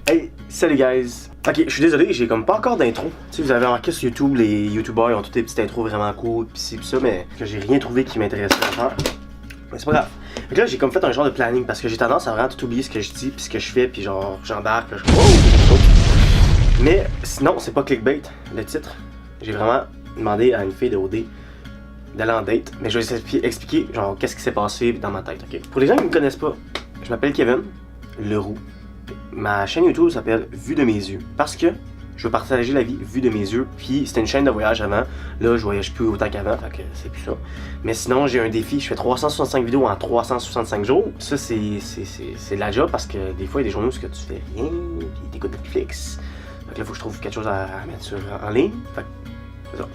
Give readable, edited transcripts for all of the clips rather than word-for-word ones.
Hey, salut guys! Ok, je suis désolé, j'ai comme pas encore d'intro. Tu sais, vous avez remarqué sur YouTube, les YouTubers ils ont toutes des petites intros vraiment cool, pis ci pis ça, mais que j'ai rien trouvé qui m'intéressait à faire. Mais c'est pas grave. Donc là, j'ai comme fait un genre de planning parce que j'ai tendance à vraiment tout oublier ce que je dis pis ce que je fais, pis genre, j'embarque, là, oh! Mais sinon, c'est pas clickbait, le titre. J'ai vraiment demandé à une fille de OD d'aller en date, mais je vais vous expliquer genre qu'est-ce qui s'est passé dans ma tête, ok? Pour les gens qui me connaissent pas, je m'appelle Kevin Leroux. Ma chaîne YouTube s'appelle Vue de mes yeux parce que je veux partager la vie vue de mes yeux. Puis c'était une chaîne de voyage avant. Là, je voyage plus autant qu'avant, fait que c'est plus ça. Mais sinon, j'ai un défi. Je fais 365 vidéos en 365 jours. Ça, c'est de la job parce que des fois, il y a des journées où tu fais rien, puis t'écoutes Netflix. Fait que là, faut que je trouve quelque chose à mettre en ligne. Fait que c'est ça.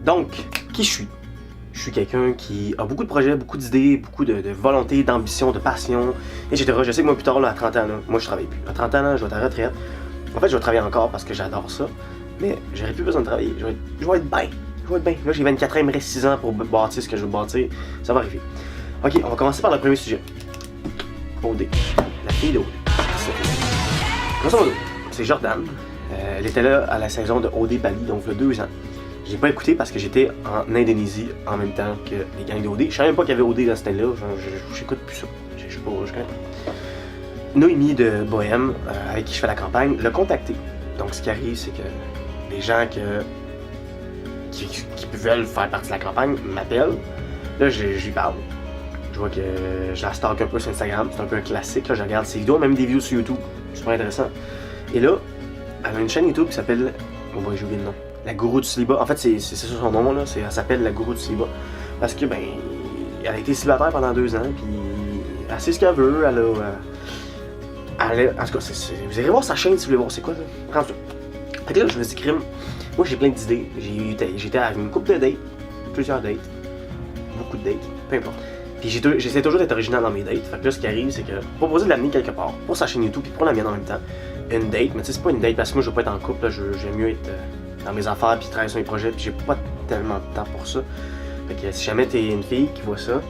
Donc, qui je suis? Je suis quelqu'un qui a beaucoup de projets, beaucoup d'idées, beaucoup de volonté, d'ambition, de passion, etc. Je sais que moi, plus tard, là, à 30 ans, là, moi, je travaille plus. À 30 ans, là, je vais être à la retraite. En fait, je vais travailler encore parce que j'adore ça. Mais j'aurais plus besoin de travailler. Je vais être bien. Je vais être bien. Là, j'ai 24 ans, il me reste 6 ans pour bâtir ce que je veux bâtir. Ça va arriver. Ok, on va commencer par le premier sujet. OD. La fille de OD. Grosso modo, c'est Jordan. Elle était là à la saison de OD Bali, donc il y a 2 ans. J'ai pas écouté parce que j'étais en Indonésie en même temps que les gangs d'OD. Je savais même pas qu'il y avait OD dans ce temps-là. J'écoute plus ça. Je sais pas, je connais pas. Noémie de Bohème, avec qui je fais la campagne, l'a contacté. Donc ce qui arrive, c'est que les gens qui veulent faire partie de la campagne m'appellent. Là, je lui parle. Je vois que je la stalk un peu sur Instagram. C'est un peu un classique. Là, je regarde ses vidéos, même des vidéos sur YouTube. C'est super intéressant. Et là, elle a une chaîne YouTube qui s'appelle... Oh boy, j'ai oublié le nom. La gourou du célibat. En fait, c'est ça son nom, là. Elle s'appelle la gourou du célibat. Parce que, ben, elle a été célibataire pendant 2 ans, puis elle sait ce qu'elle veut, elle a... En tout cas, vous irez voir sa chaîne si vous voulez voir c'est quoi, ça. Prends ça. Fait que là, je me dis, crime, moi j'ai plein d'idées. J'étais à une couple de dates, plusieurs dates, beaucoup de dates, peu importe. Puis j'essaie toujours d'être original dans mes dates. Fait que là, ce qui arrive, c'est que proposer de l'amener quelque part, pour sa chaîne YouTube, puis pour la mienne en même temps. Une date, mais tu sais, c'est pas une date parce que moi je veux pas être en couple, là, j'aime mieux être dans mes affaires, puis travailler sur mes projets, puis j'ai pas tellement de temps pour ça. Fait que si jamais t'es une fille qui voit ça,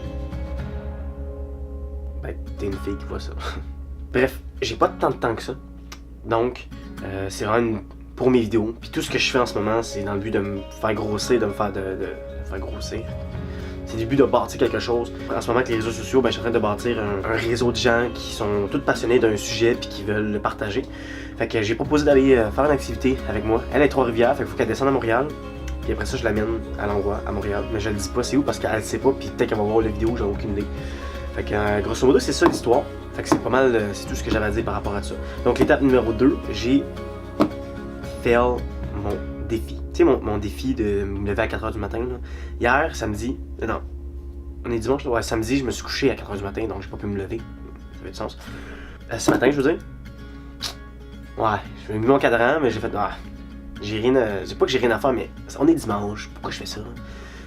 ben t'es une fille qui voit ça. Bref, j'ai pas tant de temps que ça. Donc, c'est vraiment pour mes vidéos. Puis tout ce que je fais en ce moment, c'est dans le but de me faire grossir, de me faire faire grossir. C'est le but de bâtir quelque chose. En ce moment, avec les réseaux sociaux, ben, je suis en train de bâtir un réseau de gens qui sont tous passionnés d'un sujet puis qui veulent le partager. Fait que j'ai proposé d'aller faire une activité avec moi. Elle est à Trois-Rivières, fait qu'il faut qu'elle descende à Montréal. Puis après ça, je l'amène à l'endroit, à Montréal. Mais je le dis pas c'est où parce qu'elle sait pas, puis peut-être qu'elle va voir la vidéo, j'ai aucune idée. Fait que grosso modo, c'est ça l'histoire. Fait que c'est pas mal, c'est tout ce que j'avais à dire par rapport à ça. Donc l'étape numéro 2, j'ai fait mon défi. Tu sais, mon défi de me lever à 4h du matin. Là. Hier, samedi, non, on est dimanche, ouais, samedi, je me suis couché à 4h du matin, donc j'ai pas pu me lever. Ça fait du sens. Ce matin, je veux dire, ouais, j'ai mis mon cadran, mais j'ai fait, j'ai rien à, c'est pas que j'ai rien à faire, mais on est dimanche, pourquoi je fais ça?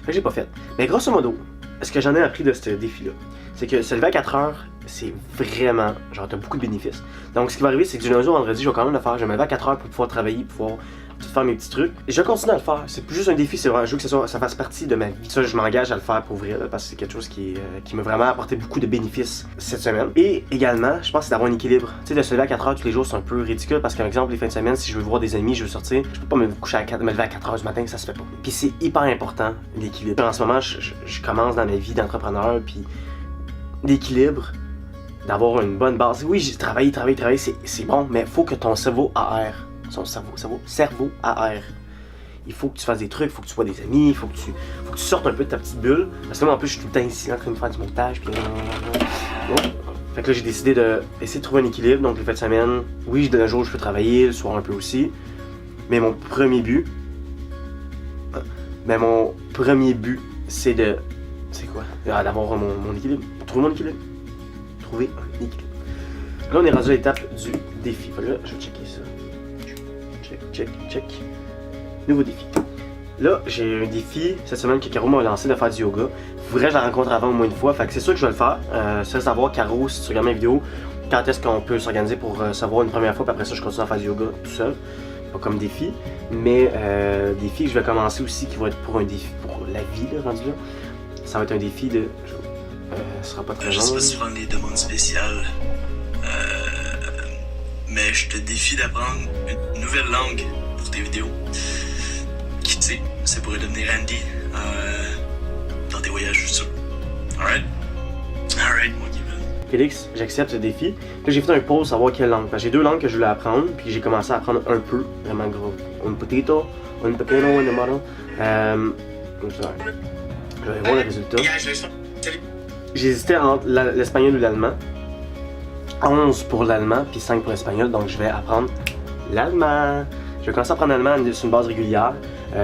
Fait que j'ai pas fait. Mais grosso modo, ce que j'en ai appris de ce défi-là, c'est que se lever à 4h, c'est vraiment, genre, t'as beaucoup de bénéfices. Donc, ce qui va arriver, c'est que du lundi au vendredi, je vais quand même le faire. Je vais me lever à 4h pour pouvoir travailler, pour pouvoir faire mes petits trucs. Et je vais continuer à le faire. C'est plus juste un défi, c'est vraiment, je veux que ça fasse partie de ma vie. Ça, je m'engage à le faire pour vrai, là, parce que c'est quelque chose qui m'a vraiment apporté beaucoup de bénéfices cette semaine. Et également, je pense que c'est d'avoir un équilibre. Tu sais, de se lever à 4h tous les jours, c'est un peu ridicule, parce qu'par exemple, les fins de semaine, si je veux voir des amis, je veux sortir, je peux pas me lever à 4h du matin, ça se fait pas. Puis c'est hyper important, l'équilibre. En ce moment, je commence dans ma vie d'entrepreneur, puis l'équilibre, d'avoir une bonne base. Oui, j'ai travaillé, c'est bon, mais faut que ton cerveau aère. Cerveau aère. Il faut que tu fasses des trucs, il faut que tu vois des amis, il faut que tu sortes un peu de ta petite bulle. Parce que moi, en plus, je suis tout le temps ici en train de faire du montage. Puis... Fait que là, j'ai décidé d'essayer de trouver un équilibre. Donc, les fins de semaine, oui, le jour, je peux travailler, le soir un peu aussi. Mais mon premier but, c'est de... C'est quoi? D'avoir mon équilibre. Trouver mon équilibre. Trouver un équilibre. Là, on est rendu à l'étape du défi. Fait que là, je vais checker ça. Check. Nouveau défi. Là, j'ai un défi cette semaine que Caro m'a lancé de faire du yoga. Faudrait que je la rencontre avant au moins une fois. Fait que c'est sûr que je vais le faire. Ça, savoir, Caro, si tu regardes mes vidéos, quand est-ce qu'on peut s'organiser pour savoir une première fois. Puis après ça, je continue à faire du yoga tout seul. Pas comme défi. Mais défi que je vais commencer aussi qui va être pour un défi pour la vie, là, rendu là. Ça va être un défi de... ce sera pas très long. Je sais pas si tu vends des demandes spéciales. mais je te défie d'apprendre une nouvelle langue pour tes vidéos. Qui sait, ça pourrait devenir Andy dans tes voyages futurs. Alright? Alright, moi Kevin. Félix, j'accepte ce défi. Là, j'ai fait un pause pour savoir quelle langue. Parce que j'ai 2 langues que je voulais apprendre, puis j'ai commencé à apprendre un peu, vraiment gros. Un potato, un pequeno, un tomato. Je vais voir le résultat. J'hésitais entre l'espagnol ou l'allemand. 11 pour l'allemand, puis 5 pour l'espagnol, donc je vais apprendre l'allemand. Je vais commencer à apprendre l'allemand sur une base régulière.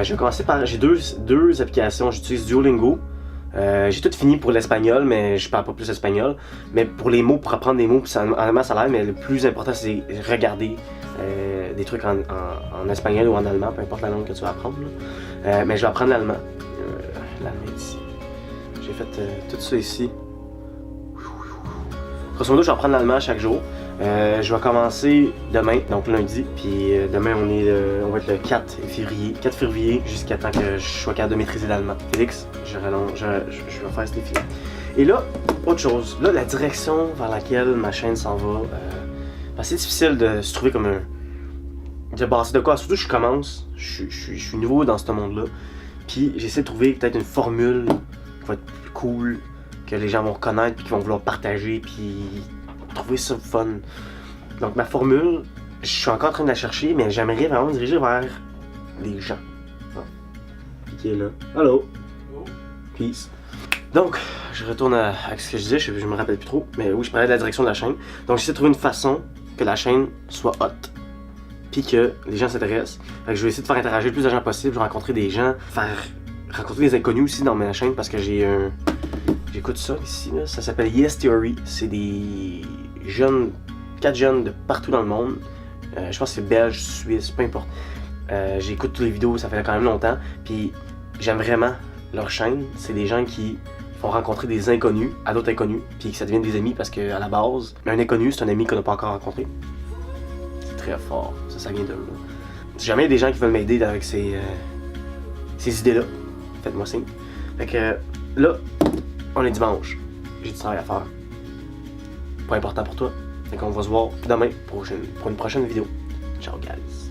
Je vais commencer par. J'ai deux applications. J'utilise Duolingo. J'ai tout fini pour l'espagnol, mais je parle pas plus espagnol. Mais pour les mots, pour apprendre des mots, puis allemand ça l'aide, mais le plus important c'est regarder des trucs en espagnol ou en allemand, peu importe la langue que tu vas apprendre. Mais je vais apprendre l'allemand. L'allemand ici. J'ai fait tout ça ici. Grosso modo, je vais apprendre l'allemand chaque jour. Je vais commencer demain, donc lundi, puis demain on va être le 4 février jusqu'à temps que je sois capable de maîtriser l'allemand. Félix, je vais faire ce défi. Et là, autre chose, là la direction vers laquelle ma chaîne s'en va, c'est difficile de se trouver comme de base de quoi, surtout que je commence, je suis nouveau dans ce monde-là, puis j'essaie de trouver peut-être une formule qui va être plus cool, que les gens vont reconnaître, puis qui vont vouloir partager, puis trouver ça fun. Donc ma formule, je suis encore en train de la chercher, mais j'aimerais vraiment me diriger vers les gens. Qui est là. Hello. Peace. Donc, je retourne à ce que je disais, je me rappelle plus trop, mais oui, je parlais de la direction de la chaîne. Donc j'essaie de trouver une façon que la chaîne soit hot, puis que les gens s'intéressent. Je vais essayer de faire interagir le plus de gens possible, je vais rencontrer des gens, rencontrer des inconnus aussi dans ma chaîne, parce que j'écoute ça ici, là. Ça s'appelle Yes Theory. C'est des jeunes, 4 jeunes de partout dans le monde. Je pense que c'est belge, suisse, peu importe. J'écoute toutes les vidéos, ça fait quand même longtemps. Puis j'aime vraiment leur chaîne. C'est des gens qui font rencontrer des inconnus à d'autres inconnus, puis que ça devient des amis parce qu'à la base, un inconnu, c'est un ami qu'on n'a pas encore rencontré. C'est très fort. Ça vient de là. Si jamais il y a des gens qui veulent m'aider avec ces idées-là, faites-moi signe. Fait que là, on est dimanche. J'ai du travail à faire. Pas important pour toi. Fait qu'on va se voir demain pour une prochaine vidéo. Ciao guys.